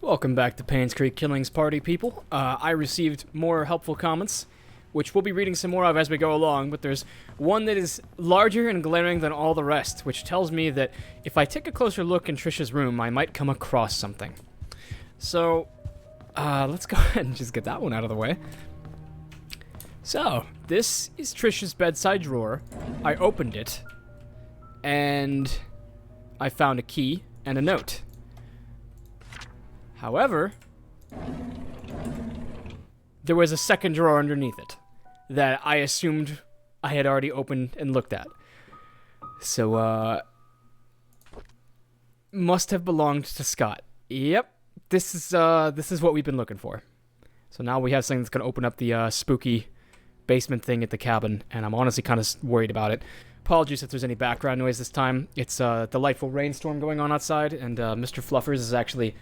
Welcome back to Painscreek Killings Party, people. I received more helpful comments, which we'll be reading some more of as we go along, but there's one that is larger and glaring than all the rest, which tells me that if I take a closer look in Trisha's room, I might come across something. So, let's go ahead and just get that one out of the way. So, this is Trisha's bedside drawer. I opened it, and I found a key and a note. However, there was a second drawer underneath it that I assumed I had already opened and looked at. So, must have belonged to Scott. Yep, this is what we've been looking for. So now we have something that's going to open up the spooky basement thing at the cabin, and I'm honestly kind of worried about it. Apologies if there's any background noise this time. It's a delightful rainstorm going on outside, and Mr. Fluffers is actually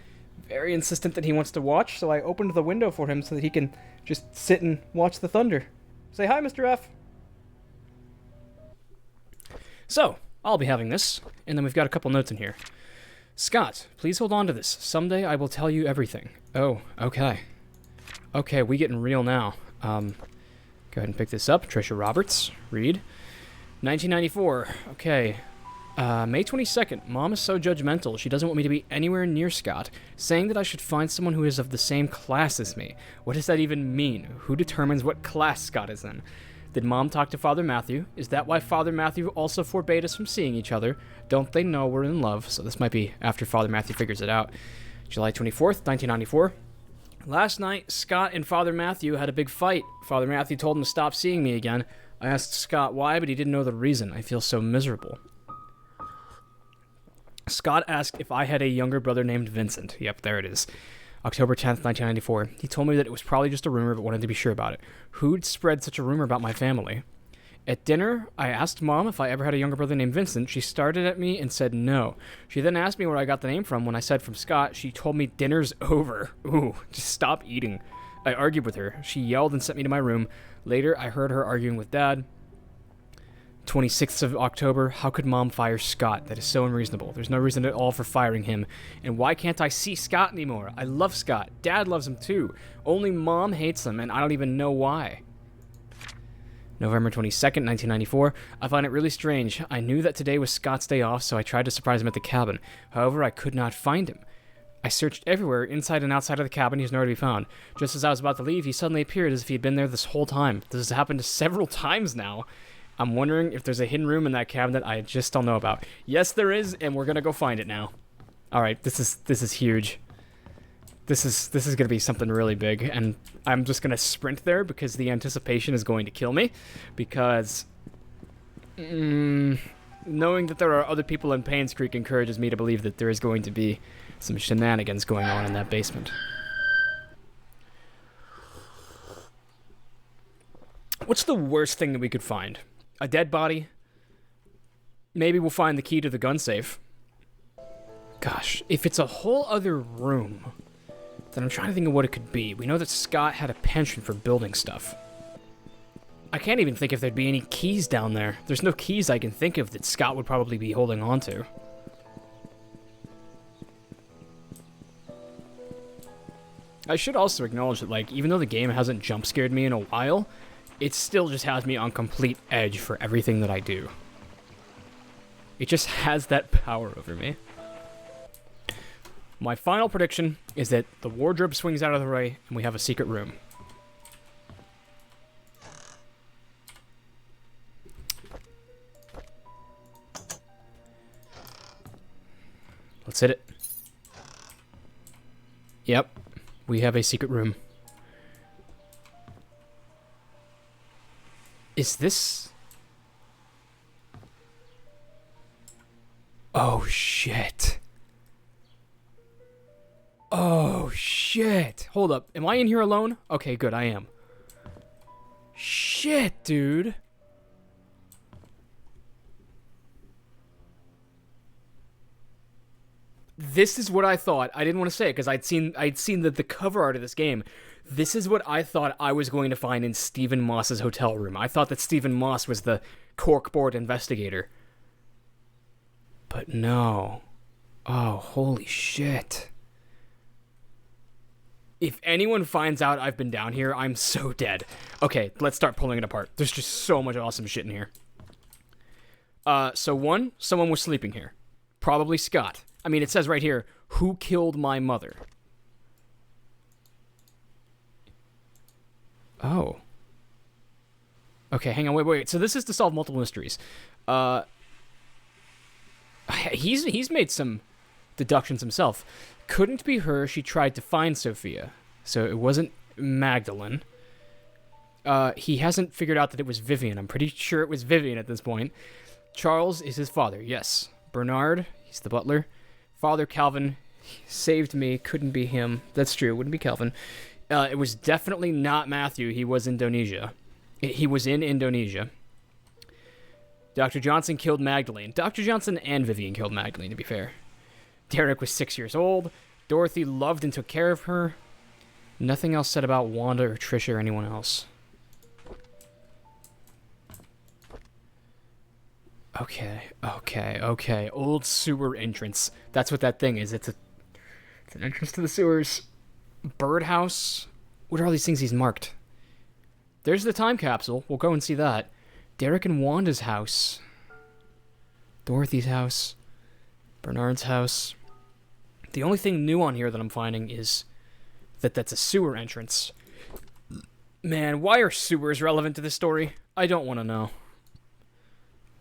very insistent that he wants to watch, so I opened the window for him so that he can just sit and watch the thunder. Say hi, Mr. F. So, I'll be having this, and then we've got a couple notes in here. Scott, please hold on to this. Someday I will tell you everything. Oh, okay. Okay, we getting real now. Go ahead and pick this up. Trisha Roberts, read. 1994, okay. May 22nd, Mom is so judgmental. She doesn't want me to be anywhere near Scott, saying that I should find someone who is of the same class as me. What does that even mean? Who determines what class Scott is in? Did Mom talk to Father Matthew? Is that why Father Matthew also forbade us from seeing each other? Don't they know we're in love? So this might be after Father Matthew figures it out. July 24th, 1994. Last night, Scott and Father Matthew had a big fight. Father Matthew told him to stop seeing me again. I asked Scott why, but he didn't know the reason. I feel so miserable. Scott asked if I had a younger brother named Vincent. Yep, there it is. October 10th, 1994. He told me that it was probably just a rumor, but wanted to be sure about it. Who'd spread such a rumor about my family? At dinner, I asked Mom if I ever had a younger brother named Vincent. She started at me and said no. She then asked me where I got the name from. When I said from Scott, she told me dinner's over. Ooh, just stop eating. I argued with her. She yelled and sent me to my room. Later, I heard her arguing with Dad. 26th of October, how could Mom fire Scott? That is so unreasonable. There's no reason at all for firing him. And why can't I see Scott anymore? I love Scott. Dad loves him too. Only Mom hates him, and I don't even know why. November 22nd, 1994. I find it really strange. I knew that today was Scott's day off, so I tried to surprise him at the cabin. However, I could not find him. I searched everywhere, inside and outside of the cabin. He's nowhere to be found. Just as I was about to leave, he suddenly appeared as if he had been there this whole time. This has happened several times now. I'm wondering if there's a hidden room in that cabinet I just don't know about. Yes, there is, and we're gonna go find it now. All right, this is huge. This is gonna be something really big, and I'm just gonna sprint there because the anticipation is going to kill me. Because knowing that there are other people in Painscreek encourages me to believe that there is going to be some shenanigans going on in that basement. What's the worst thing that we could find? A dead body? Maybe we'll find the key to the gun safe. Gosh, if it's a whole other room, then I'm trying to think of what it could be. We know that Scott had a penchant for building stuff. I can't even think if there'd be any keys down there. There's no keys I can think of that Scott would probably be holding on to. I should also acknowledge that, like, even though the game hasn't jump scared me in a while, it still just has me on complete edge for everything that I do. It just has that power over me. My final prediction is that the wardrobe swings out of the way and we have a secret room. Let's hit it. Yep, we have a secret room. Is this... Oh, shit. Oh, shit. Hold up. Am I in here alone? Okay, good, I am. Shit, dude. This is what I thought. I didn't want to say it because I'd seen the cover art of this game. This is what I thought I was going to find in Stephen Moss's hotel room. I thought that Stephen Moss was the corkboard investigator. But no. Oh, holy shit. If anyone finds out I've been down here, I'm so dead. Okay, let's start pulling it apart. There's just so much awesome shit in here. So one, someone was sleeping here. Probably Scott. I mean, it says right here, who killed my mother? Oh. Okay, hang on, wait. So this is to solve multiple mysteries. He's made some deductions himself. Couldn't be her. She tried to find Sophia. So it wasn't Magdalene. He hasn't figured out that it was Vivian. I'm pretty sure it was Vivian at this point. Charles is his father, yes. Bernard, he's the butler. Father Calvin saved me. Couldn't be him. That's true. Wouldn't be Calvin. It was definitely not Matthew. He was Indonesia. He was in Indonesia. Dr. Johnson killed Magdalene. Dr. Johnson and Vivian killed Magdalene, to be fair. Derek was 6 years old. Dorothy loved and took care of her. Nothing else said about Wanda or Trisha or anyone else. Okay. Old sewer entrance. That's what that thing is. It's an entrance to the sewers. Birdhouse. What are all these things he's marked? There's the time capsule. We'll go and see that. Derek and Wanda's house. Dorothy's house. Bernard's house. The only thing new on here that I'm finding is that that's a sewer entrance. Man, why are sewers relevant to this story? I don't want to know.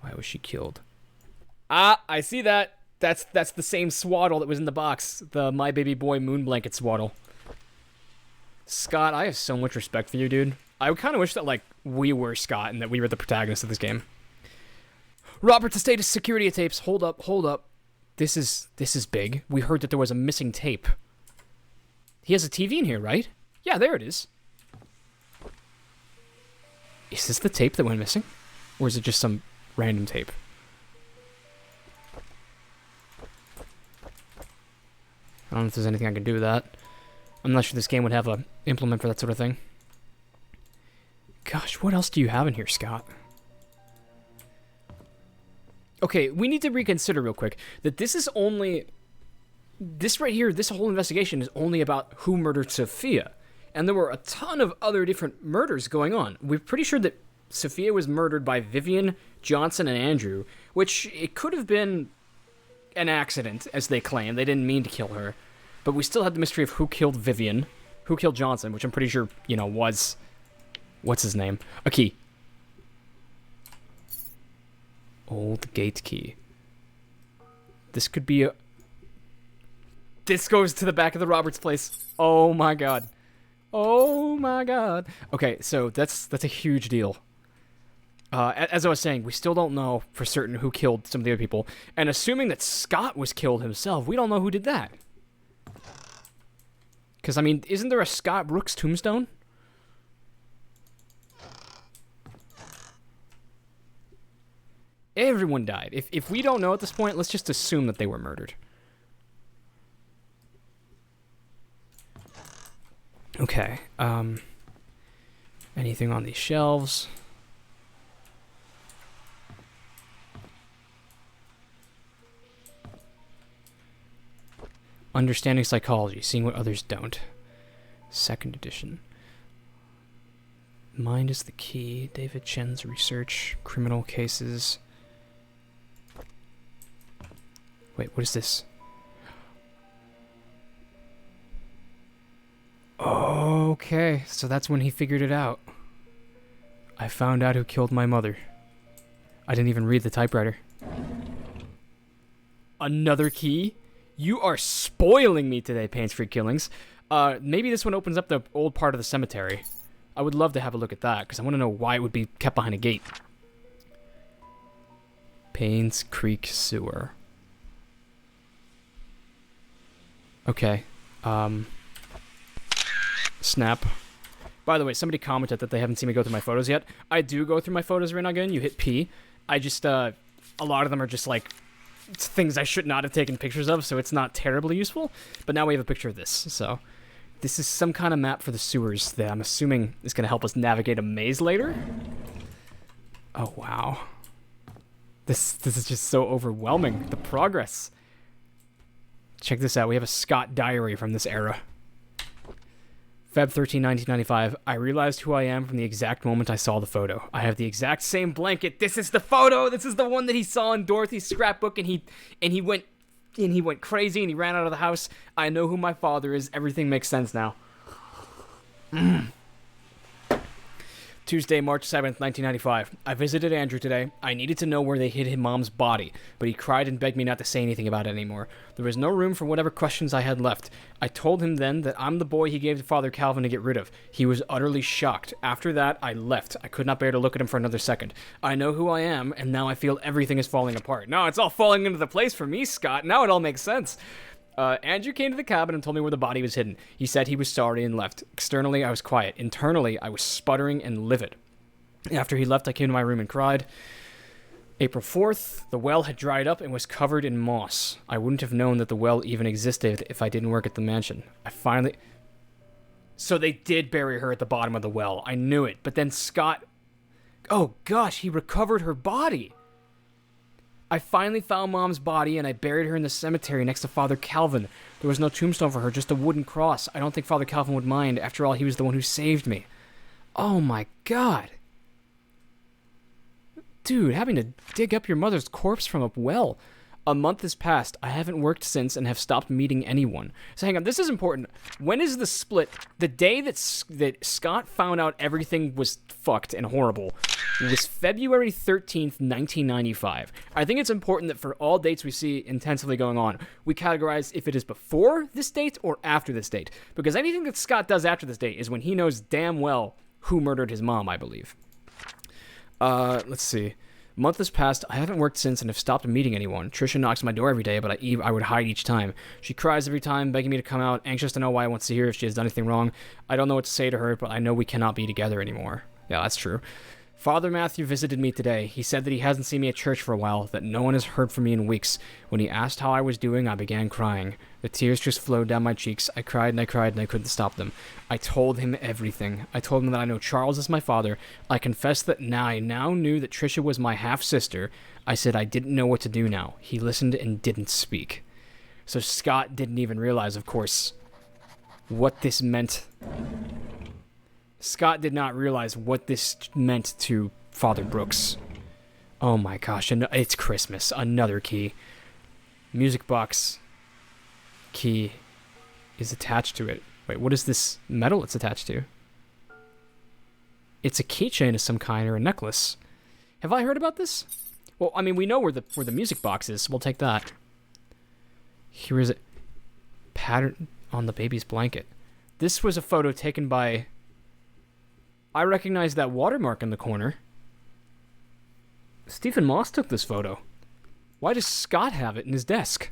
Why was she killed? Ah, I see that. That's the same swaddle that was in the box. The My Baby Boy moon blanket swaddle. Scott, I have so much respect for you, dude. I kind of wish that, like, we were Scott and that we were the protagonist of this game. Robert's estate is security tapes. Hold up. This is big. We heard that there was a missing tape. He has a TV in here, right? Yeah, there it is. Is this the tape that went missing? Or is it just some random tape? I don't know if there's anything I can do with that. I'm not sure this game would have a implement for that sort of thing. Gosh, what else do you have in here, Scott? Okay, we need to reconsider real quick that this is only... This right here, this whole investigation is only about who murdered Sophia. And there were a ton of other different murders going on. We're pretty sure that Sophia was murdered by Vivian, Johnson, and Andrew, which it could have been an accident, as they claim. They didn't mean to kill her. But we still had the mystery of who killed Vivian, who killed Johnson, which I'm pretty sure, was... What's his name? A key. Old gate key. This could be a... This goes to the back of the Roberts place. Oh my god. Oh my god. Okay, so that's a huge deal. As I was saying, we still don't know for certain who killed some of the other people. And assuming that Scott was killed himself, we don't know who did that. Because, I mean, isn't there a Scott Brooks tombstone? Everyone died. If we don't know at this point, let's just assume that they were murdered. Okay. Anything on these shelves? Understanding psychology, seeing what others don't. Second edition. Mind is the key. David Chen's research. Criminal cases. Wait, what is this? Okay, so that's when he figured it out. I found out who killed my mother. I didn't even read the typewriter. Another key? You are spoiling me today, Painscreek Killings. Maybe this one opens up the old part of the cemetery. I would love to have a look at that, because I want to know why it would be kept behind a gate. Painscreek Sewer. Okay. Snap. By the way, somebody commented that they haven't seen me go through my photos yet. I do go through my photos every now and again. You hit P. I just, a lot of them are just like things I should not have taken pictures of, so it's not terribly useful. But now we have a picture of this, so this is some kind of map for the sewers that I'm assuming is going to help us navigate a maze later. Oh, wow. This is just so overwhelming. The progress. Check this out. We have a Scott diary from this era. Feb 13, 1995. I realized who I am from the exact moment I saw the photo. I have the exact same blanket. This is the photo. This is the one that he saw in Dorothy's scrapbook, and he went crazy and he ran out of the house. I know who my father is. Everything makes sense now. Tuesday, March 7th, 1995. I visited Andrew today. I needed to know where they hid his mom's body, but he cried and begged me not to say anything about it anymore. There was no room for whatever questions I had left. I told him then that I'm the boy he gave to Father Calvin to get rid of. He was utterly shocked. After that, I left. I could not bear to look at him for another second. I know who I am, and now I feel everything is falling apart. No, it's all falling into the place for me, Scott. Now it all makes sense. Andrew came to the cabin and told me where the body was hidden. He said he was sorry and left. Externally, I was quiet. Internally, I was sputtering and livid. After he left, I came to my room and cried. April 4th, the well had dried up and was covered in moss. I wouldn't have known that the well even existed if I didn't work at the mansion. So they did bury her at the bottom of the well. I knew it. But then Scott... Oh, gosh, he recovered her body. I finally found Mom's body, and I buried her in the cemetery next to Father Calvin. There was no tombstone for her, just a wooden cross. I don't think Father Calvin would mind. After all, he was the one who saved me. Oh, my God. Dude, having to dig up your mother's corpse from a well. A month has passed. I haven't worked since and have stopped meeting anyone. So hang on, this is important. When is the split? The day that Scott found out everything was fucked and horrible was February 13th, 1995. I think it's important that for all dates we see intensively going on, we categorize if it is before this date or after this date. Because anything that Scott does after this date is when he knows damn well who murdered his mom, I believe. Let's see. A month has passed. I haven't worked since and have stopped meeting anyone. Trisha knocks on my door every day, but I would hide each time. She cries every time, begging me to come out, anxious to know why I want to see her if she has done anything wrong. I don't know what to say to her, but I know we cannot be together anymore. Yeah, that's true. Father Matthew visited me today. He said that he hasn't seen me at church for a while, that no one has heard from me in weeks. When he asked how I was doing, I began crying. The tears just flowed down my cheeks. I cried and I cried and I couldn't stop them. I told him everything. I told him that I know Charles is my father. I confessed that I now knew that Trisha was my half-sister. I said I didn't know what to do now. He listened and didn't speak. So Scott didn't even realize, of course, what this meant. Scott did not realize what this meant to Father Brooks. Oh my gosh, it's Christmas. Another key. Music box key is attached to it. Wait, what is this metal it's attached to? It's a keychain of some kind or a necklace. Have I heard about this? Well, I mean, we know where the music box is, so we'll take that. Here is it. Pattern on the baby's blanket. This was a photo taken by... I recognize that watermark in the corner. Stephen Moss took this photo. Why does Scott have it in his desk?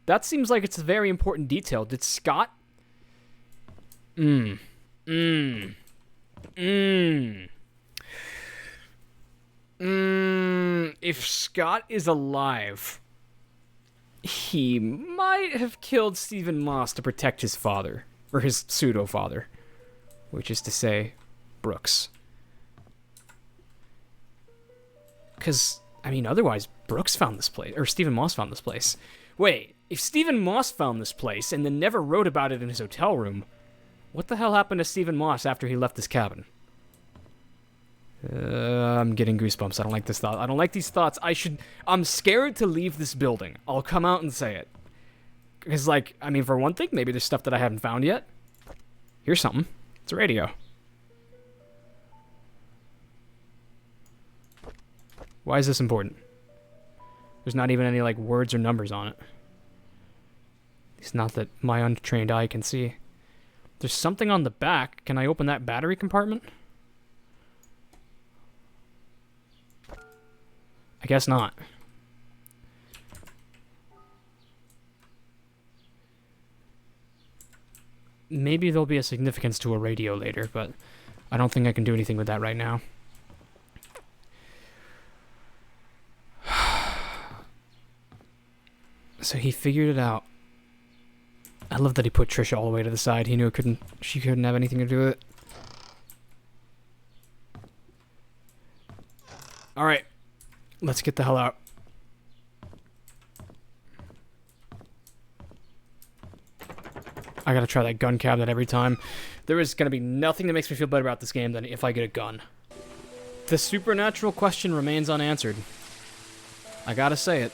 That seems like it's a very important detail. Did Scott... If Scott is alive, he might have killed Stephen Moss to protect his father. Or his pseudo-father. Which is to say, Brooks. Because, I mean, otherwise, Brooks found this place. Or Stephen Moss found this place. Wait, if Stephen Moss found this place and then never wrote about it in his hotel room, what the hell happened to Stephen Moss after he left his cabin? I'm getting goosebumps. I don't like this thought. I don't like these thoughts. I'm scared to leave this building. I'll come out and say it. Because, like, I mean, for one thing, maybe there's stuff that I haven't found yet. Here's something. It's a radio. Why is this important? There's not even any, like, words or numbers on it. It's not that my untrained eye can see. There's something on the back. Can I open that battery compartment? I guess not. Maybe there'll be a significance to a radio later, but I don't think I can do anything with that right now. So he figured it out. I love that he put Trisha all the way to the side. He knew she couldn't have anything to do with it. Alright. Let's get the hell out. I gotta try that gun cabinet every time. There is gonna be nothing that makes me feel better about this game than if I get a gun. The supernatural question remains unanswered. I gotta say it.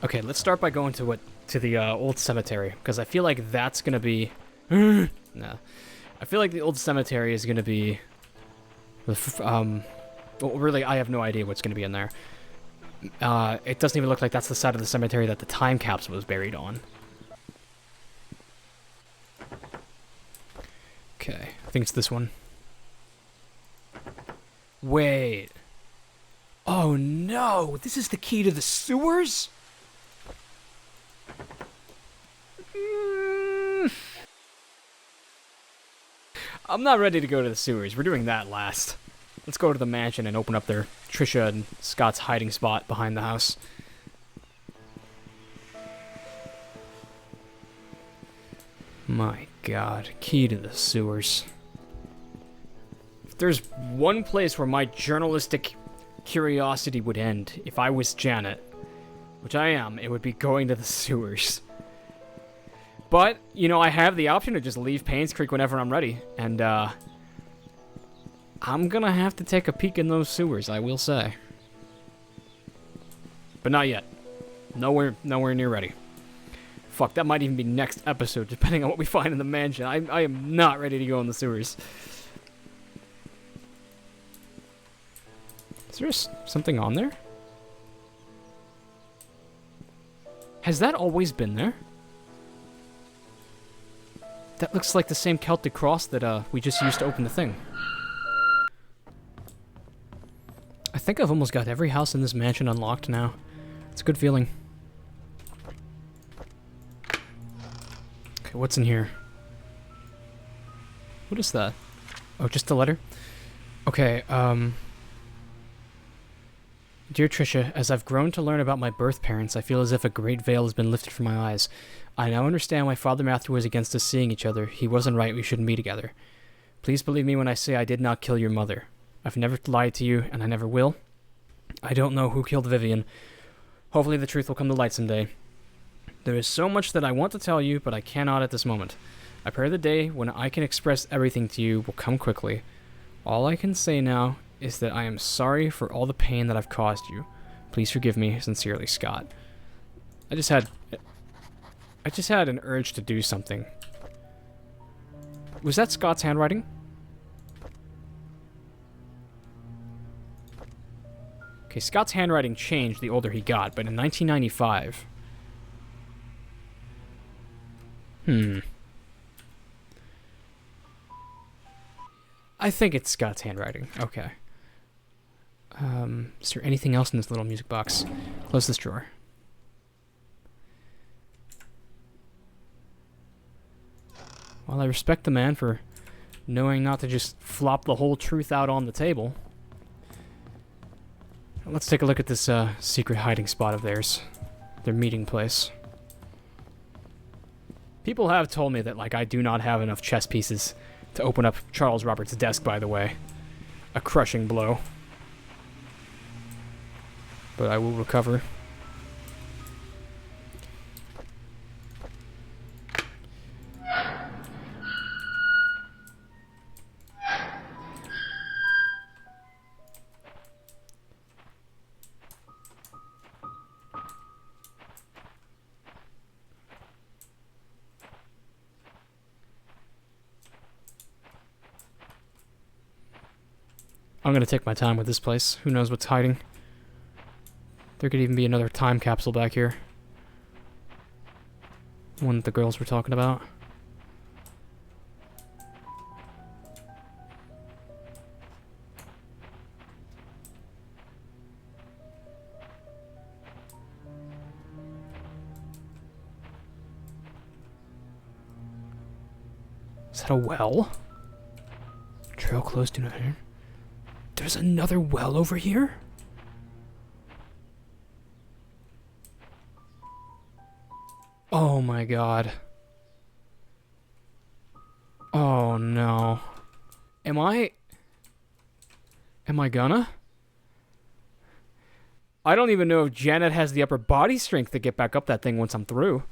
Okay, let's start by going to the old cemetery, because I feel like that's gonna be... no. I feel like the old cemetery is gonna be... well, really, I have no idea what's gonna be in there. It doesn't even look like that's the side of the cemetery that the time capsule was buried on. Okay, I think it's this one. Wait. Oh no, this is the key to the sewers? I'm not ready to go to the sewers. We're doing that last. Let's go to the mansion and open up their Trisha and Scott's hiding spot behind the house. My God, key to the sewers. If there's one place where my journalistic curiosity would end, if I was Janet, which I am, it would be going to the sewers. But, you know, I have the option to just leave Painscreek whenever I'm ready, and, I'm gonna have to take a peek in those sewers, I will say. But not yet. Nowhere near ready. Fuck, that might even be next episode, depending on what we find in the mansion. I am not ready to go in the sewers. Is there something on there? Has that always been there? That looks like the same Celtic cross that we just used to open the thing. I think I've almost got every house in this mansion unlocked now. It's a good feeling. Okay, what's in here? What is that? Oh, just a letter? Okay, Dear Trisha, as I've grown to learn about my birth parents, I feel as if a great veil has been lifted from my eyes. I now understand why Father Matthew was against us seeing each other. He wasn't right, we shouldn't be together. Please believe me when I say I did not kill your mother. I've never lied to you, and I never will. I don't know who killed Vivian. Hopefully the truth will come to light someday. There is so much that I want to tell you, but I cannot at this moment. I pray the day when I can express everything to you will come quickly. All I can say now is that I am sorry for all the pain that I've caused you. Please forgive me. Sincerely, Scott. I just had an urge to do something. Was that Scott's handwriting? Okay, Scott's handwriting changed the older he got, but in 1995... I think it's Scott's handwriting. Okay. Is there anything else in this little music box? Close this drawer. While I respect the man for knowing not to just flop the whole truth out on the table, let's take a look at this secret hiding spot of theirs. Their meeting place. People have told me that, like, I do not have enough chess pieces to open up Charles Roberts' desk, by the way. A crushing blow. But I will recover. I'm gonna take my time with this place. Who knows what's hiding? There could even be another time capsule back here. One that the girls were talking about. Is that a well? Trail close to nothing. There's another well over here? Oh my God. Oh no. Am I gonna? I don't even know if Janet has the upper body strength to get back up that thing once I'm through.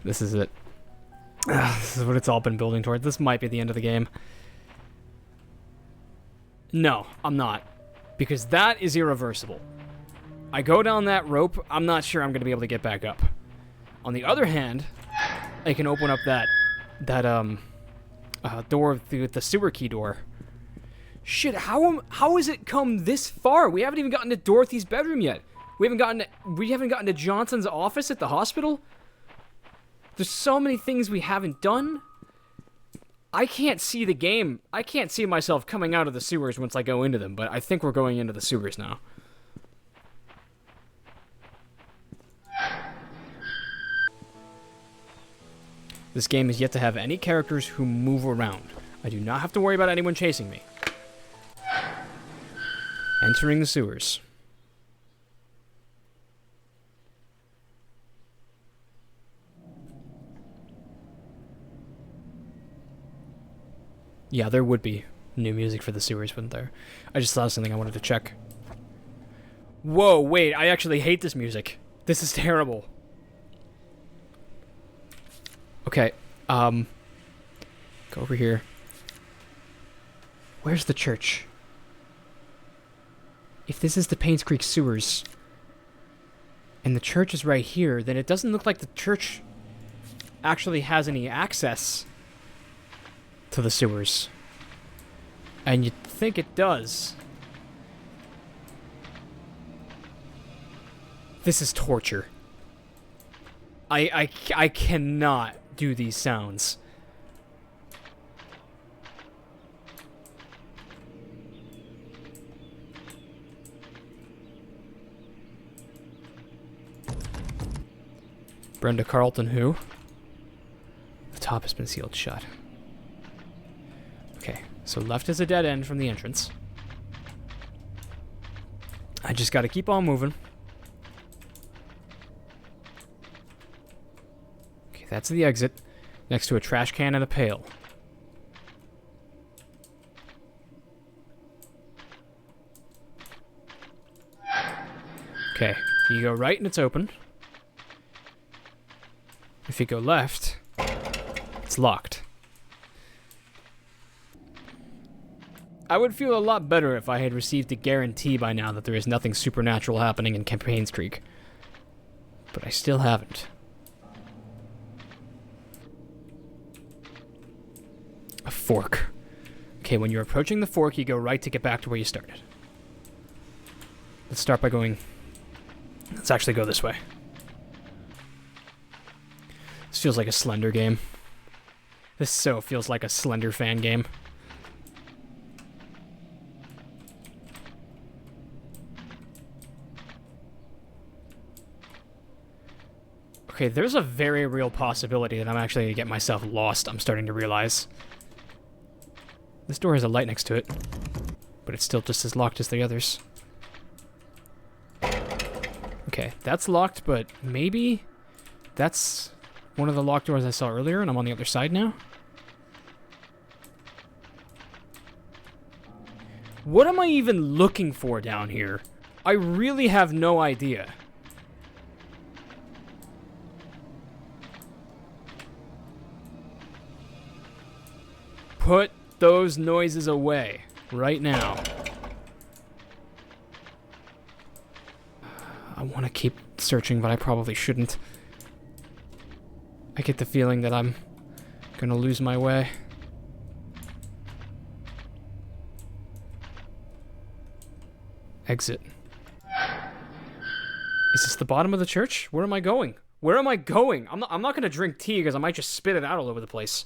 This is it. This is what it's all been building toward. This might be the end of the game. No, I'm not. Because that is irreversible. I go down that rope, I'm not sure I'm going to be able to get back up. On the other hand, I can open up that door, the sewer key door. Shit, how has it come this far? We haven't even gotten to Dorothy's bedroom yet. We haven't gotten to Johnson's office at the hospital. There's so many things we haven't done. I can't see the game. I can't see myself coming out of the sewers once I go into them, but I think we're going into the sewers now. This game is yet to have any characters who move around. I do not have to worry about anyone chasing me. Entering the sewers. Yeah, there would be new music for the sewers, wouldn't there? I just saw something I wanted to check. Whoa, wait, I actually hate this music. This is terrible. Okay, go over here. Where's the church? If this is the Painscreek sewers, and the church is right here, then it doesn't look like the church actually has any access to the sewers. And you'd think it does. This is torture. I cannot do these sounds. Brenda Carlton who? The top has been sealed shut. Okay, so left is a dead end from the entrance. I just gotta keep on moving. Okay, that's the exit. Next to a trash can and a pail. Okay, you go right and it's open. If you go left, it's locked. I would feel a lot better if I had received a guarantee by now that there is nothing supernatural happening in Painscreek. But I still haven't. A fork. Okay, when you're approaching the fork, you go right to get back to where you started. Let's start by going... Let's actually go this way. This feels like a Slender game. This so feels like a Slender fan game. Okay, there's a very real possibility that I'm actually going to get myself lost, I'm starting to realize. This door has a light next to it, but it's still just as locked as the others. Okay, that's locked, but maybe that's one of the locked doors I saw earlier, and I'm on the other side now? What am I even looking for down here? I really have no idea. Put those noises away right now. I want to keep searching, but I probably shouldn't. I get the feeling that I'm gonna lose my way. Exit. Is this the bottom of the church? Where am I going? Where am I going? I'm not gonna drink tea because I might just spit it out all over the place.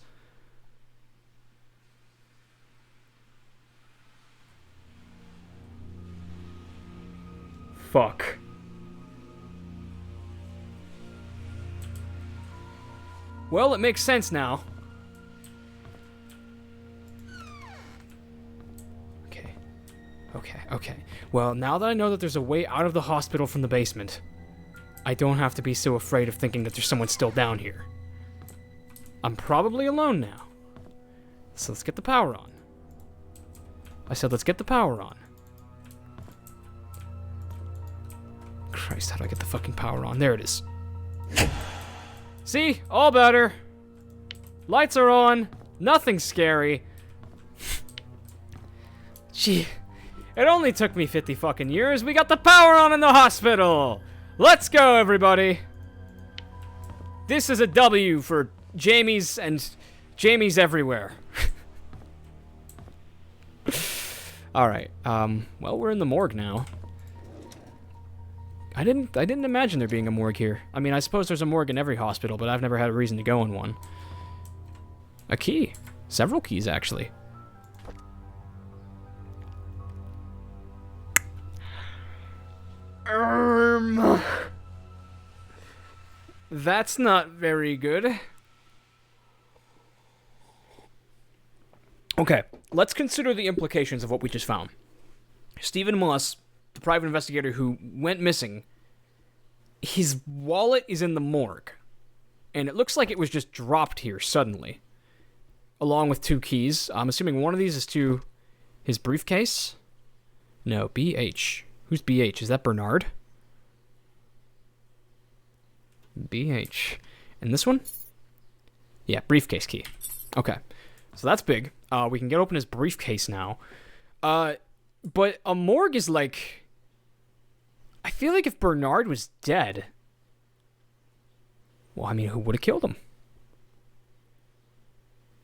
Fuck. Well, it makes sense now. Okay. Well, now that I know that there's a way out of the hospital from the basement, I don't have to be so afraid of thinking that there's someone still down here. I'm probably alone now. So let's get the power on. I said let's get the power on. Christ, how do I get the fucking power on? There it is. See? All better. Lights are on. Nothing scary. Gee, it only took me 50 fucking years. We got the power on in the hospital. Let's go, everybody. This is a W for Jamie's and Jamie's everywhere. All right. Well, we're in the morgue now. I didn't imagine there being a morgue here. I mean, I suppose there's a morgue in every hospital, but I've never had a reason to go in one. A key. Several keys, actually. That's not very good. Okay, let's consider the implications of what we just found. Stephen Moss, the private investigator who went missing, his wallet is in the morgue. And it looks like it was just dropped here suddenly. Along with 2 keys. I'm assuming one of these is to his briefcase. No, BH. Who's BH? Is that Bernard? BH. And this one? Yeah, briefcase key. Okay. So that's big. We can get open his briefcase now. But a morgue is like... I feel like if Bernard was dead... Well, I mean, who would have killed him?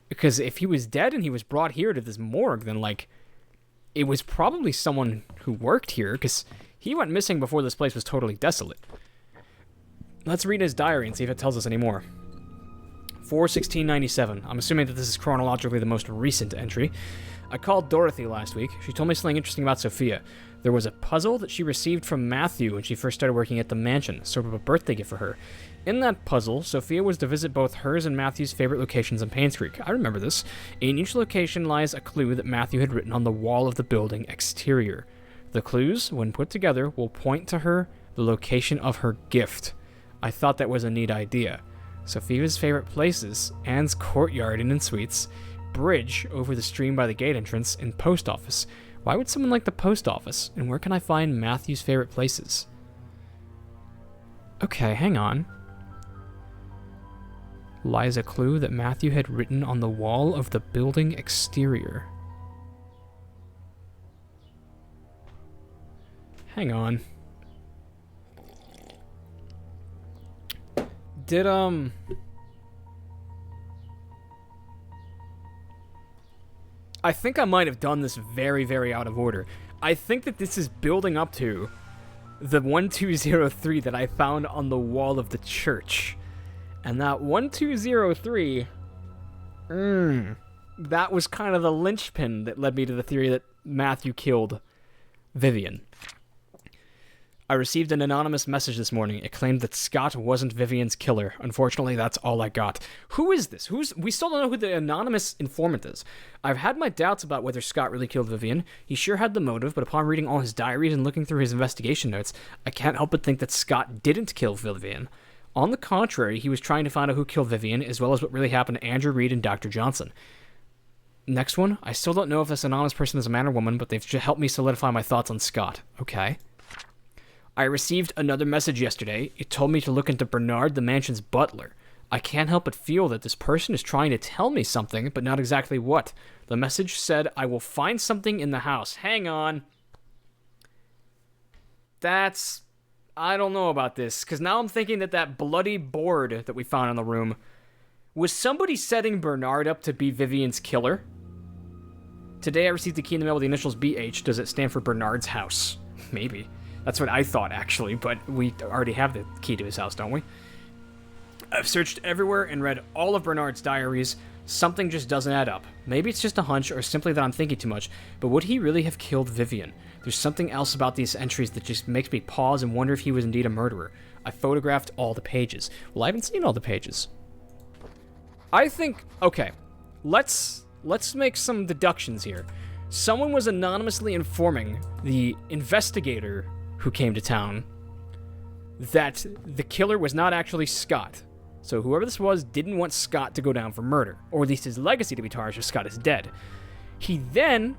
Because if he was dead and he was brought here to this morgue, then, like... It was probably someone who worked here, because he went missing before this place was totally desolate. Let's read his diary and see if it tells us any more. 4/16/97. I'm assuming that this is chronologically the most recent entry. I called Dorothy last week. She told me something interesting about Sophia. There was a puzzle that she received from Matthew when she first started working at the mansion, sort of a birthday gift for her. In that puzzle, Sophia was to visit both hers and Matthew's favorite locations in Painscreek. I remember this. In each location lies a clue that Matthew had written on the wall of the building exterior. The clues, when put together, will point to her the location of her gift. I thought that was a neat idea. Sophia's favorite places, Anne's courtyard and in suites, bridge over the stream by the gate entrance, and post office. Why would someone like the post office? And where can I find Matthew's favorite places? Okay, hang on. Lies a clue that Matthew had written on the wall of the building exterior. Hang on. Did, I think I might have done this very, very out of order. I think that this is building up to the 1203 that I found on the wall of the church. And that 1203, that was kind of the linchpin that led me to the theory that Matthew killed Vivian. I received an anonymous message this morning. It claimed that Scott wasn't Vivian's killer. Unfortunately, that's all I got. Who is this? We still don't know who the anonymous informant is. I've had my doubts about whether Scott really killed Vivian. He sure had the motive, but upon reading all his diaries and looking through his investigation notes, I can't help but think that Scott didn't kill Vivian. On the contrary, he was trying to find out who killed Vivian, as well as what really happened to Andrew Reed and Dr. Johnson. Next one, I still don't know if this anonymous person is a man or woman, but they've helped me solidify my thoughts on Scott. Okay. I received another message yesterday. It told me to look into Bernard, the mansion's butler. I can't help but feel that this person is trying to tell me something, but not exactly what. The message said, I will find something in the house. Hang on. I don't know about this, because now I'm thinking that bloody board that we found in the room, was somebody setting Bernard up to be Vivian's killer? Today I received the key in the mail with the initials BH. Does it stand for Bernard's house? Maybe. That's what I thought, actually, but we already have the key to his house, don't we? I've searched everywhere and read all of Bernard's diaries. Something just doesn't add up. Maybe it's just a hunch or simply that I'm thinking too much, but would he really have killed Vivian? There's something else about these entries that just makes me pause and wonder if he was indeed a murderer. I photographed all the pages. Well, I haven't seen all the pages. I think, okay, let's make some deductions here. Someone was anonymously informing the investigator who came to town that the killer was not actually Scott. So whoever this was didn't want Scott to go down for murder, or at least his legacy to be tarnished if Scott is dead. He then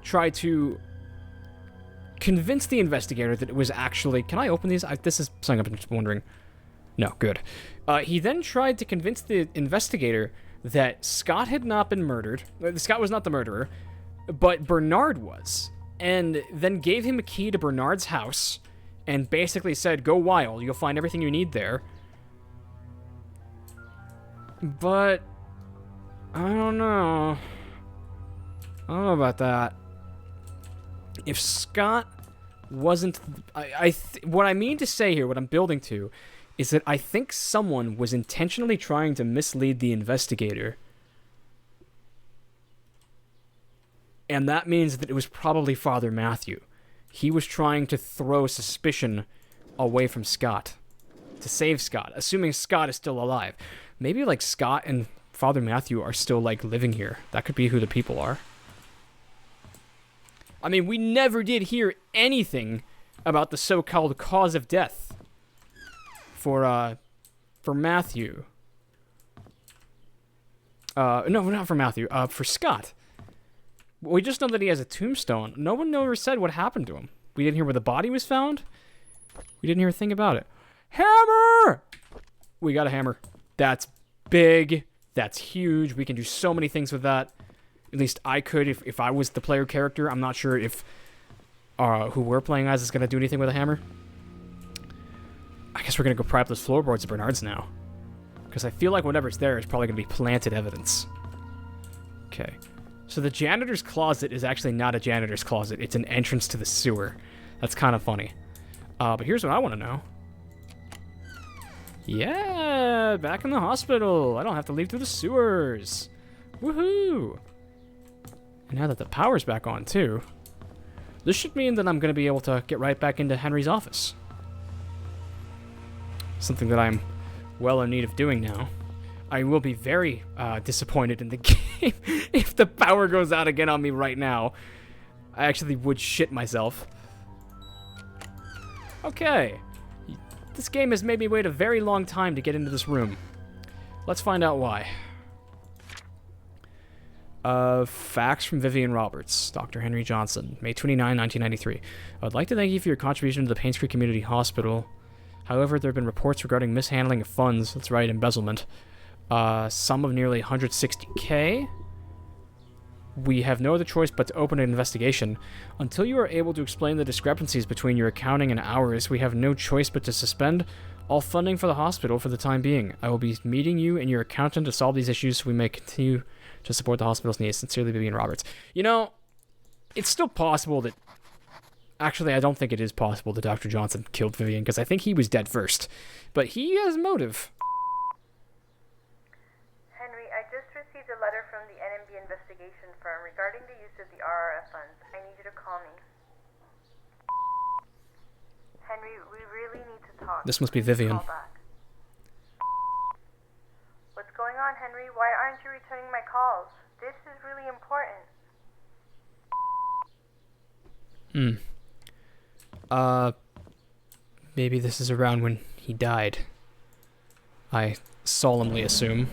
tried to convince the investigator that it was actually... Can I open these? This is something I've been wondering. No, good. He then tried to convince the investigator that Scott had not been murdered. Scott was not the murderer, but Bernard was. And then gave him a key to Bernard's house and basically said, go wild, you'll find everything you need there. But I don't know. I don't know about that. If Scott wasn't... what I mean to say here, what I'm building to, is that I think someone was intentionally trying to mislead the investigator. And that means that it was probably Father Matthew. He was trying to throw suspicion away from Scott. To save Scott, assuming Scott is still alive. Maybe, like, Scott and Father Matthew are still, like, living here. That could be who the people are. I mean, we never did hear anything about the so-called cause of death for Matthew. No, not for Matthew. For Scott. We just know that he has a tombstone. No one ever said what happened to him. We didn't hear where the body was found. We didn't hear a thing about it. Hammer! We got a hammer. That's big. That's huge. We can do so many things with that. At least I could if I was the player character. I'm not sure if who we're playing as is going to do anything with a hammer. I guess we're going to go pry up those floorboards of Bernard's now. Because I feel like whatever's there is probably going to be planted evidence. Okay. So the janitor's closet is actually not a janitor's closet. It's an entrance to the sewer. That's kind of funny. But here's what I want to know. Yeah, back in the hospital. I don't have to leave through the sewers. Woohoo! And now that the power's back on, too, this should mean that I'm going to be able to get right back into Henry's office. Something that I'm well in need of doing now. I will be very disappointed in the game if the power goes out again on me right now. I actually would shit myself. Okay. This game has made me wait a very long time to get into this room. Let's find out why. Fax from Vivian Roberts, Dr. Henry Johnson, May 29, 1993. I would like to thank you for your contribution to the Painscreek Community Hospital. However, there have been reports regarding mishandling of funds, that's right, embezzlement. Sum of nearly $160K. We have no other choice but to open an investigation. Until you are able to explain the discrepancies between your accounting and ours, we have no choice but to suspend all funding for the hospital for the time being. I will be meeting you and your accountant to solve these issues so we may continue to support the hospital's needs. Sincerely, Vivian Roberts. You know, it's still possible that... Actually, I don't think it is possible that Dr. Johnson killed Vivian, because I think he was dead first. But he has motive. Henry, I just received a letter from the NMB investigation firm regarding the use of the RRF funds. I need you to call me. Henry, we really need to talk. This must be Vivian. Call back. What's going on, Henry? Why aren't you returning my calls? This is really important. Maybe this is around when he died. I solemnly assume.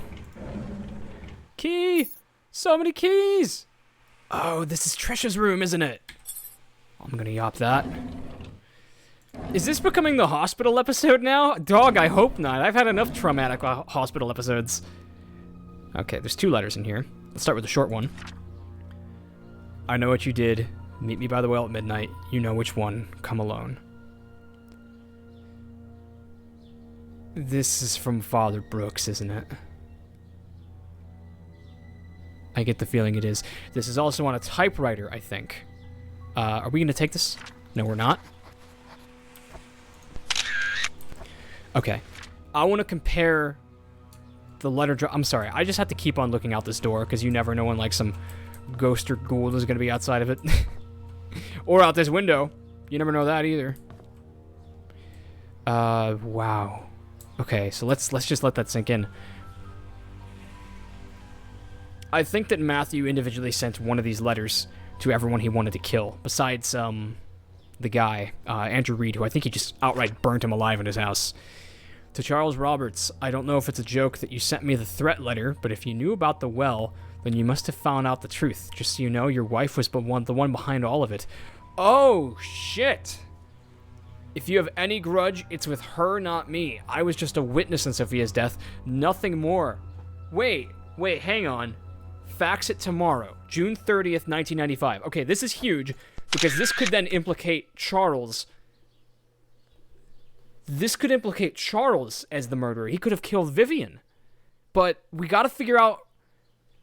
Key! So many keys! Oh, this is Trisha's room, isn't it? I'm gonna yop that. Is this becoming the hospital episode now? Dog, I hope not. I've had enough traumatic hospital episodes. Okay, there's 2 letters in here. Let's start with the short one. I know what you did. Meet me by the well at midnight. You know which one. Come alone. This is from Father Brooks, isn't it? I get the feeling it is. This is also on a typewriter, I think. Are we going to take this? No, we're not. Okay. I want to compare the letter drop. I'm sorry. I just have to keep on looking out this door because you never know when, like, some ghost or ghoul is going to be outside of it. Or out this window. You never know that either. Wow. Okay, so let's just let that sink in. I think that Matthew individually sent one of these letters to everyone he wanted to kill, besides the guy, Andrew Reed, who I think he just outright burnt him alive in his house. To Charles Roberts, I don't know if it's a joke that you sent me the threat letter, but if you knew about the well, then you must have found out the truth. Just so you know, your wife was the one behind all of it. Oh, shit! If you have any grudge, it's with her, not me. I was just a witness in Sophia's death, nothing more. Wait, hang on. Fax it tomorrow, June 30th, 1995. Okay, this is huge, because this could then implicate Charles. This could implicate Charles as the murderer. He could have killed Vivian. But we gotta figure out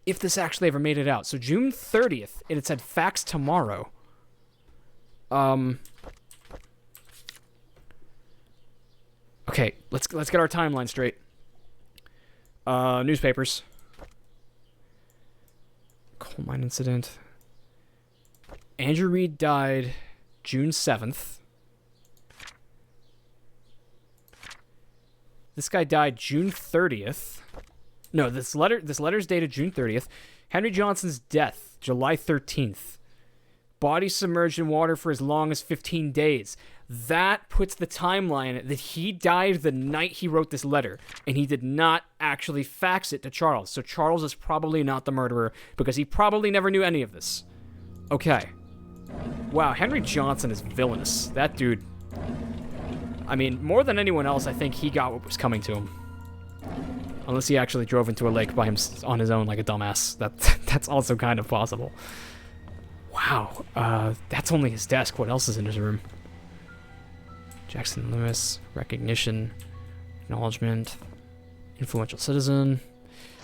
if this actually ever made it out. So June 30th, and it said fax tomorrow. Okay, let's get our timeline straight. Newspapers. Coal mine incident. Andrew Reed died June 7th. This guy died June 30th. No, this letter's dated June 30th. Henry Johnson's death, July 13th. Body submerged in water for as long as 15 days. That puts the timeline that he died the night he wrote this letter, and he did not actually fax it to Charles. So Charles is probably not the murderer, because he probably never knew any of this. Okay. Wow, Henry Johnson is villainous. That dude... I mean, more than anyone else, I think he got what was coming to him. Unless he actually drove into a lake by him on his own like a dumbass. That's also kind of possible. Wow, that's only his desk. What else is in his room? Jackson Lewis, recognition, acknowledgement, influential citizen.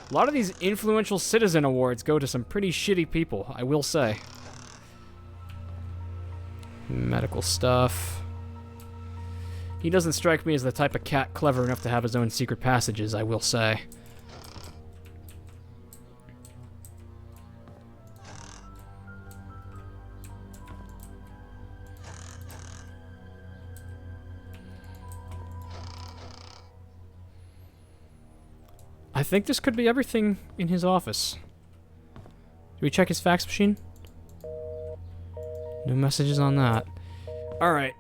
A lot of these influential citizen awards go to some pretty shitty people, I will say. Medical stuff. He doesn't strike me as the type of cat clever enough to have his own secret passages, I will say. I think this could be everything in his office. Do we check his fax machine? No messages on that. Alright.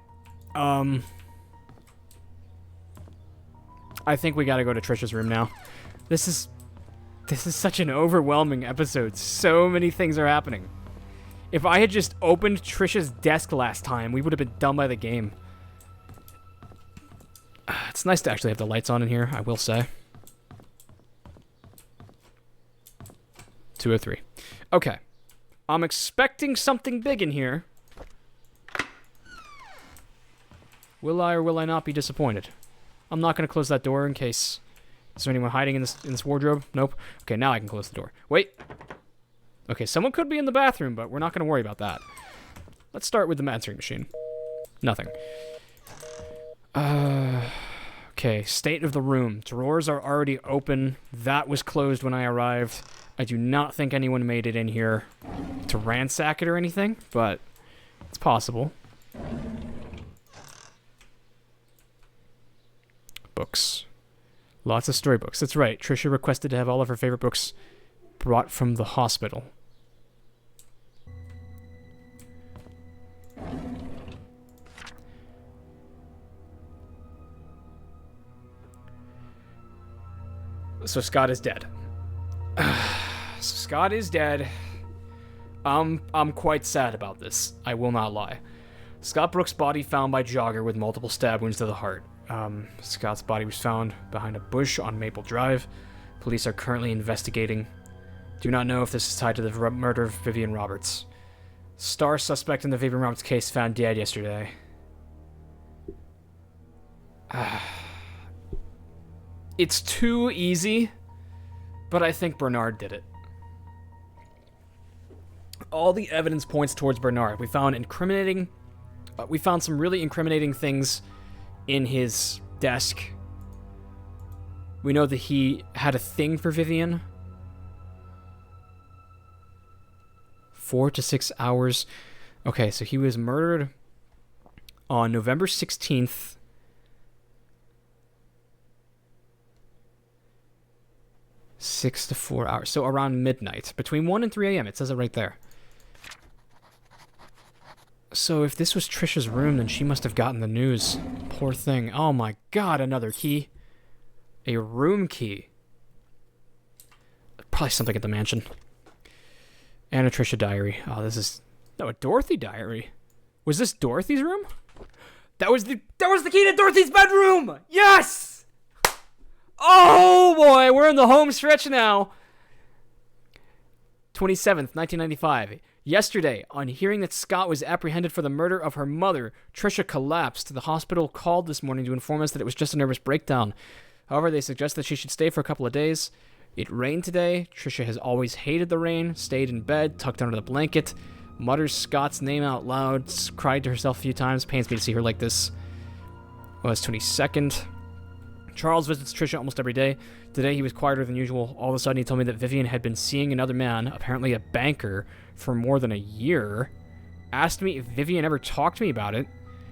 I think we gotta go to Trisha's room now. This is such an overwhelming episode. So many things are happening. If I had just opened Trisha's desk last time, we would have been done by the game. It's nice to actually have the lights on in here, I will say. 203. Okay. I'm expecting something big in here. Will I or will I not be disappointed? I'm not going to close that door in case... Is there anyone hiding in this wardrobe? Nope. Okay, now I can close the door. Wait. Okay, someone could be in the bathroom, but we're not going to worry about that. Let's start with the answering machine. Nothing. Okay, state of the room. Drawers are already open. That was closed when I arrived. I do not think anyone made it in here to ransack it or anything, but it's possible. Books. Lots of storybooks. That's right. Trisha requested to have all of her favorite books brought from the hospital. So Scott is dead. Scott is dead. I'm quite sad about this. I will not lie. Scott Brooks' body found by Jogger with multiple stab wounds to the heart. Scott's body was found behind a bush on Maple Drive. Police are currently investigating. Do not know if this is tied to the murder of Vivian Roberts. Star suspect in the Vivian Roberts case found dead yesterday. It's too easy, but I think Bernard did it. All the evidence points towards Bernard. We found some really incriminating things in his desk. We know that he had a thing for Vivian. 4 to 6 hours. Okay, so he was murdered on November 16th. Six to 4 hours. So around midnight. Between 1 and 3 a.m. It says it right there. So if this was Trisha's room, then she must have gotten the news. Poor thing. Oh my god, another key. A room key. Probably something at the mansion. And a Trisha diary. Oh, this is... No, a Dorothy diary. Was this Dorothy's room? That was the key to Dorothy's bedroom! Yes! Oh, boy, we're in the home stretch now. 27th, 1995. Yesterday, on hearing that Scott was apprehended for the murder of her mother, Trisha collapsed. The hospital called this morning to inform us that it was just a nervous breakdown. However, they suggest that she should stay for a couple of days. It rained today. Trisha has always hated the rain, stayed in bed, tucked under the blanket, mutters Scott's name out loud, cried to herself a few times. Pains me to see her like this. Well, it's 22nd. Charles visits Trisha almost every day. Today he was quieter than usual. All of a sudden he told me that Vivian had been seeing another man, apparently a banker, for more than a year. Asked me if Vivian ever talked to me about it.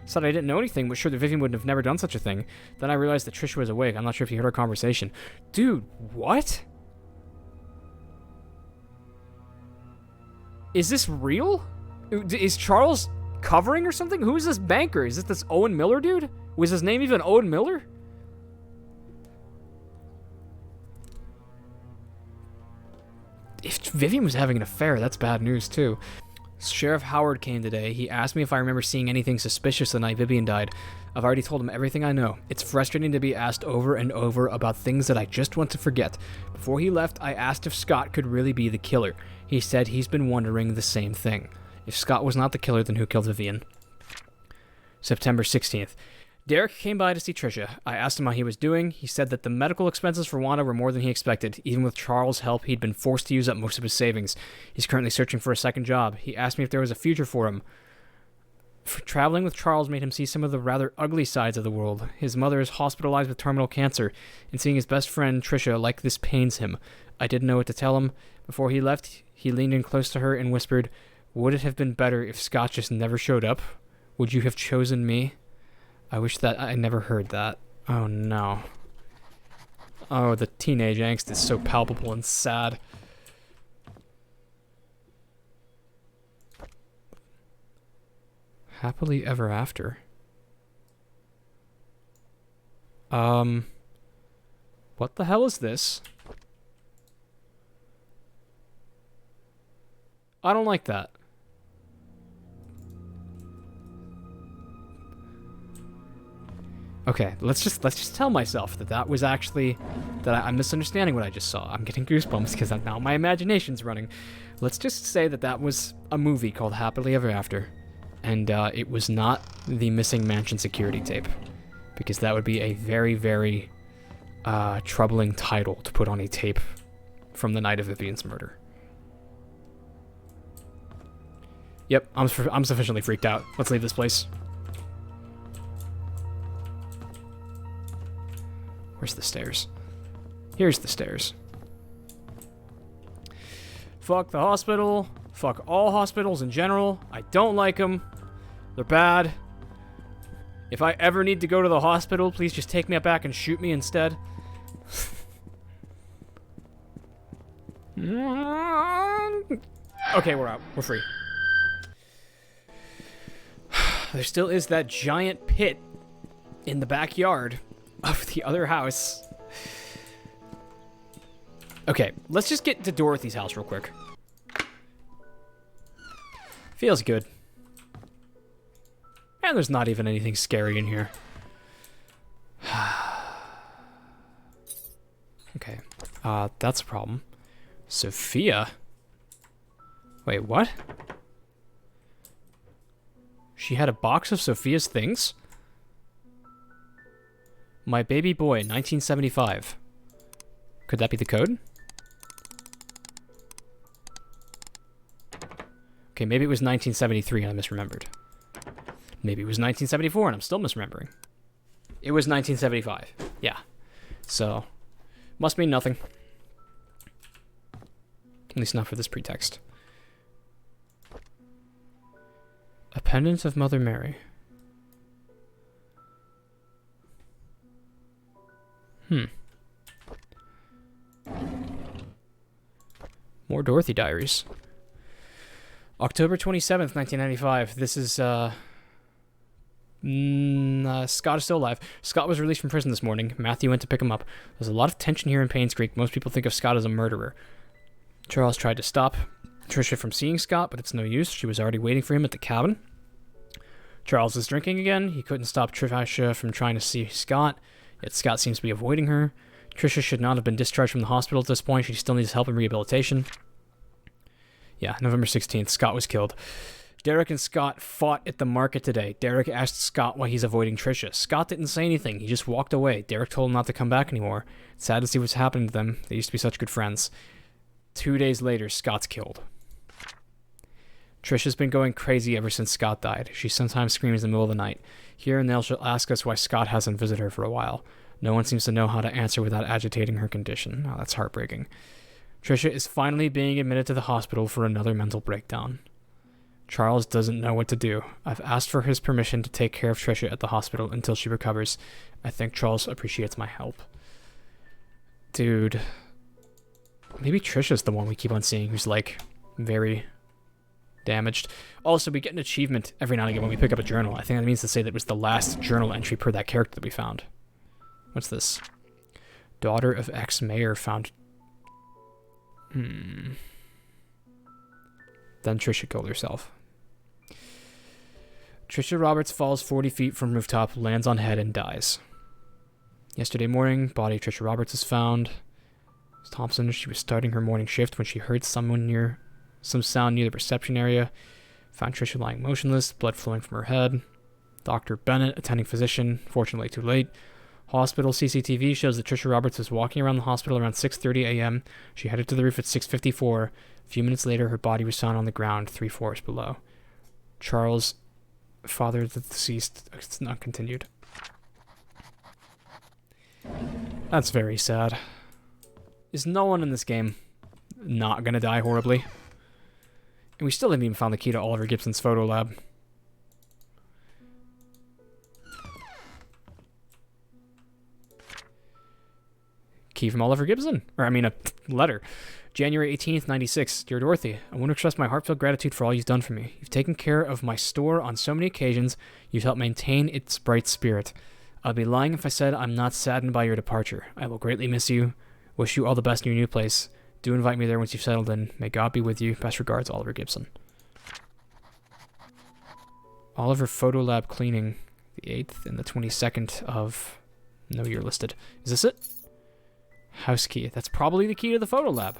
Said I didn't know anything, but sure that Vivian would have never done such a thing. Then I realized that Trisha was awake. I'm not sure if you heard our conversation. Dude, what? Is this real? Is Charles covering or something? Who is this banker? Is this Owen Miller dude? Was his name even Owen Miller? If Vivian was having an affair, that's bad news too. Sheriff Howard came today. He asked me if I remember seeing anything suspicious the night Vivian died. I've already told him everything I know. It's frustrating to be asked over and over about things that I just want to forget. Before he left, I asked if Scott could really be the killer. He said he's been wondering the same thing. If Scott was not the killer, then who killed Vivian? September 16th. Derek came by to see Trisha. I asked him how he was doing. He said that the medical expenses for Wanda were more than he expected. Even with Charles' help, he'd been forced to use up most of his savings. He's currently searching for a second job. He asked me if there was a future for him. Traveling with Charles made him see some of the rather ugly sides of the world. His mother is hospitalized with terminal cancer, and seeing his best friend, Trisha, like this pains him. I didn't know what to tell him. Before he left, he leaned in close to her and whispered, "Would it have been better if Scott just never showed up? Would you have chosen me?" I wish that I never heard that. Oh no. Oh, the teenage angst is so palpable and sad. Happily ever after. What the hell is this? I don't like that. Okay, let's just tell myself that was actually that I'm misunderstanding what I just saw. I'm getting goosebumps because now my imagination's running. Let's just say that was a movie called Happily Ever After, and it was not the Missing Mansion security tape, because that would be a very, very troubling title to put on a tape from the night of Vivian's murder. Yep, I'm sufficiently freaked out. Let's leave this place. Where's the stairs? Here's the stairs. Fuck the hospital. Fuck all hospitals in general. I don't like them. They're bad. If I ever need to go to the hospital, please just take me back and shoot me instead. Okay, we're out. We're free. There still is that giant pit in the backyard of the other house. Okay, let's just get to Dorothy's house real quick. Feels good. And there's not even anything scary in here. Okay, that's a problem. Sophia? Wait, what? She had a box of Sophia's things? My baby boy, 1975. Could that be the code? Okay, maybe it was 1973 and I misremembered. Maybe it was 1974 and I'm still misremembering. It was 1975. Yeah. So, must mean nothing. At least not for this pretext. A pendant of Mother Mary. More Dorothy diaries. October 27th, 1995. This is, Scott is still alive. Scott was released from prison this morning. Matthew went to pick him up. There's a lot of tension here in Painscreek. Most people think of Scott as a murderer. Charles tried to stop Tricia from seeing Scott, but it's no use. She was already waiting for him at the cabin. Charles is drinking again. He couldn't stop Tricia from trying to see Scott, yet Scott seems to be avoiding her. Tricia should not have been discharged from the hospital at this point. She still needs help in rehabilitation. Yeah, November 16th, Scott was killed. Derek and Scott fought at the market today. Derek asked Scott why he's avoiding Tricia. Scott didn't say anything. He just walked away. Derek told him not to come back anymore. It's sad to see what's happening to them. They used to be such good friends. 2 days later, Scott's killed. Tricia's been going crazy ever since Scott died. She sometimes screams in the middle of the night. Here and there she'll ask us why Scott hasn't visited her for a while. No one seems to know how to answer without agitating her condition. Oh, that's heartbreaking. Tricia is finally being admitted to the hospital for another mental breakdown. Charles doesn't know what to do. I've asked for his permission to take care of Tricia at the hospital until she recovers. I think Charles appreciates my help. Dude. Maybe Tricia's the one we keep on seeing who's, like, very damaged. Also, we get an achievement every now and again when we pick up a journal. I think that means to say that it was the last journal entry per that character that we found. What's this? Daughter of ex-mayor found... Then Tricia killed herself. Tricia Roberts falls 40 feet from rooftop, lands on head, and dies. Yesterday morning, body of Tricia Roberts is found. Thompson, she was starting her morning shift when she heard some sound near the reception area. Found Tricia lying motionless, blood flowing from her head. Dr. Bennett, attending physician, fortunately too late. Hospital CCTV shows that Tricia Roberts was walking around the hospital around 6:30 a.m. She headed to the roof at 6:54. A few minutes later, her body was found on the ground 3 floors below. Charles, father of the deceased, it's not continued. That's very sad. Is no one in this game not gonna die horribly? And we still haven't even found the key to Oliver Gibson's photo lab. Key from Oliver Gibson. Or, I mean, a letter. January 18th, 96. Dear Dorothy, I want to express my heartfelt gratitude for all you've done for me. You've taken care of my store on so many occasions. You've helped maintain its bright spirit. I'd be lying if I said I'm not saddened by your departure. I will greatly miss you. Wish you all the best in your new place. Do invite me there once you've settled in. May God be with you. Best regards, Oliver Gibson. Oliver Photo Lab cleaning. The 8th and the 22nd of... No year listed. Is this it? House key. That's probably the key to the photo lab.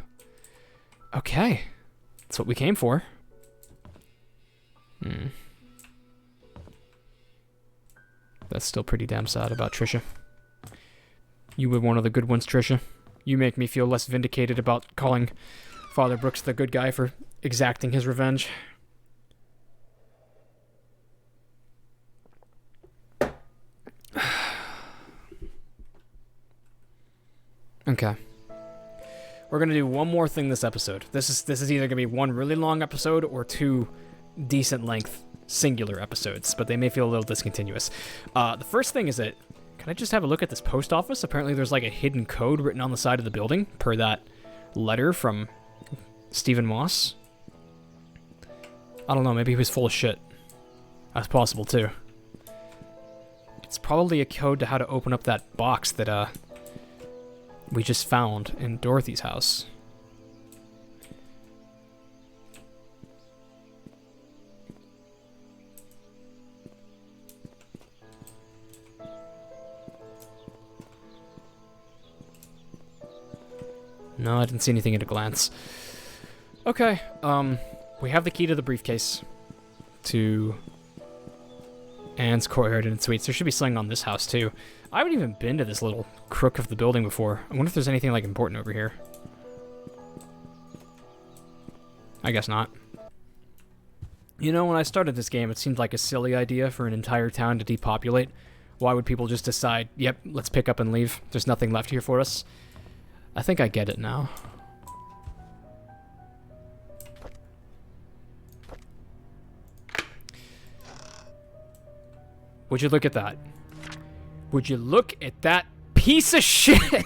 Okay. That's what we came for. That's still pretty damn sad about Tricia. You were one of the good ones, Tricia. You make me feel less vindicated about calling Father Brooks the good guy for exacting his revenge. Okay. We're going to do one more thing this episode. This is either going to be one really long episode or 2 decent length singular episodes, but they may feel a little discontinuous. The first thing is that, can I just have a look at this post office? Apparently there's like a hidden code written on the side of the building per that letter from Stephen Moss. I don't know, maybe he was full of shit. That's possible too. It's probably a code to how to open up that box that we just found in Dorothy's house. No, I didn't see anything at a glance. Okay, we have the key to the briefcase to Anne's courtyard and suites. There should be something on this house too. I haven't even been to this little crook of the building before. I wonder if there's anything like important over here. I guess not. You know, when I started this game, it seemed like a silly idea for an entire town to depopulate. Why would people just decide, yep, let's pick up and leave? There's nothing left here for us. I think I get it now. Would you look at that? Would you look at that piece of shit?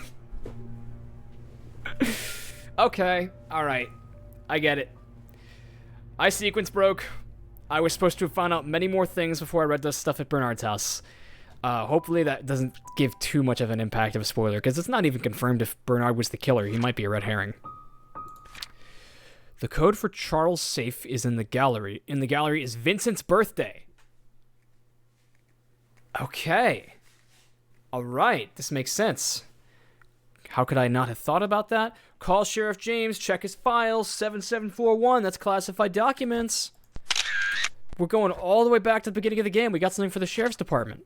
Okay, alright. I get it. iSequence broke. I was supposed to have found out many more things before I read this stuff at Bernard's house. Hopefully that doesn't give too much of an impact of a spoiler, because it's not even confirmed if Bernard was the killer. He might be a red herring. The code for Charles' safe is in the gallery. In the gallery is Vincent's birthday. Okay. Alright, this makes sense. How could I not have thought about that? Call Sheriff James, check his files, 7741, that's classified documents. We're going all the way back to the beginning of the game. We got something for the Sheriff's Department.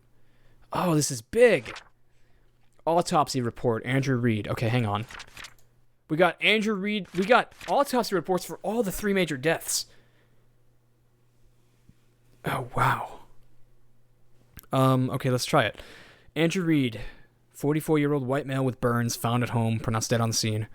Oh, this is big. Autopsy report, Andrew Reed. Okay, hang on. We got Andrew Reed. We got autopsy reports for all the 3 major deaths. Oh, wow. Okay, let's try it. Andrew Reed, 44-year-old white male with burns, found at home, pronounced dead on the scene.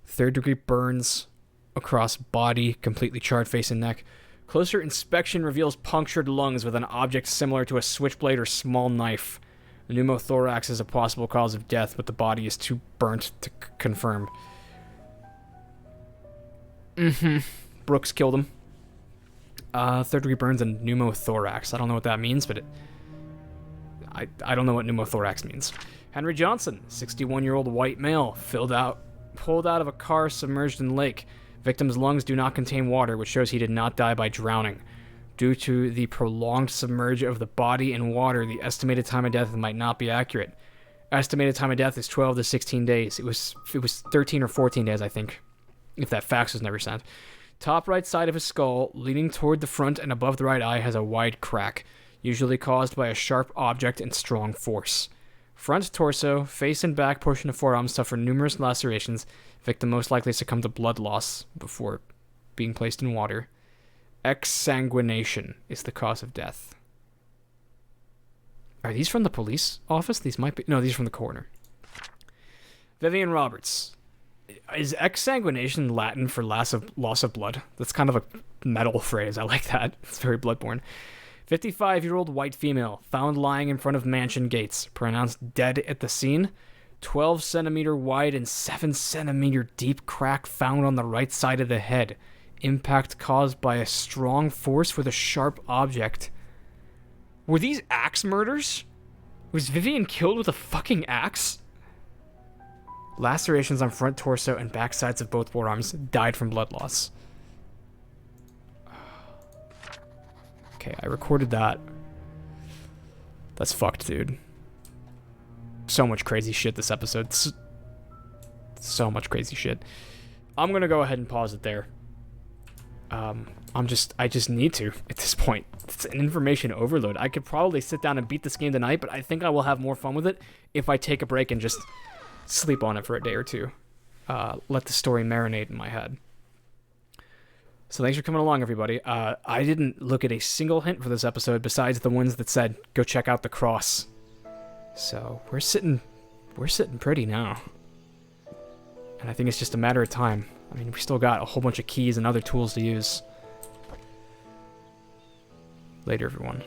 3rd-degree burns across body, completely charred face and neck. Closer inspection reveals punctured lungs with an object similar to a switchblade or small knife. The pneumothorax is a possible cause of death, but the body is too burnt to confirm. Brooks killed him. 3rd-degree burns and pneumothorax. I don't know what that means, but I don't know what pneumothorax means. Henry Johnson, 61-year-old white male, pulled out of a car submerged in lake. Victim's lungs do not contain water, which shows he did not die by drowning. Due to the prolonged submerge of the body in water, the estimated time of death might not be accurate. Estimated time of death is 12 to 16 days. It was 13 or 14 days, I think, if that fax was never sent. Top right side of his skull, leaning toward the front and above the right eye, has a wide crack, usually caused by a sharp object and strong force. Front torso, face and back portion of forearms suffer numerous lacerations. Victim most likely succumbed to blood loss before being placed in water. Exsanguination is the cause of death. Are these from the police office? These might be... No, these are from the coroner. Vivian Roberts. Is exsanguination Latin for loss of blood? That's kind of a metal phrase. I like that. It's very bloodborne. 55-year-old white female, found lying in front of mansion gates, pronounced dead at the scene. 12 centimeter wide and 7 centimeter deep crack found on the right side of the head. Impact caused by a strong force with a sharp object. Were these axe murders? Was Vivian killed with a fucking axe? Lacerations on front torso and back sides of both forearms. Died from blood loss. Okay, I recorded that. That's fucked, dude. So much crazy shit this episode. So much crazy shit. I'm gonna go ahead and pause it there. I just need to at this point. It's an information overload. I could probably sit down and beat this game tonight, but I think I will have more fun with it if I take a break and just sleep on it for a day or two. Let the story marinate in my head. So thanks for coming along, everybody. I didn't look at a single hint for this episode besides the ones that said, go check out the cross. So we're sitting pretty now. And I think it's just a matter of time. I mean, we still got a whole bunch of keys and other tools to use. Later, everyone.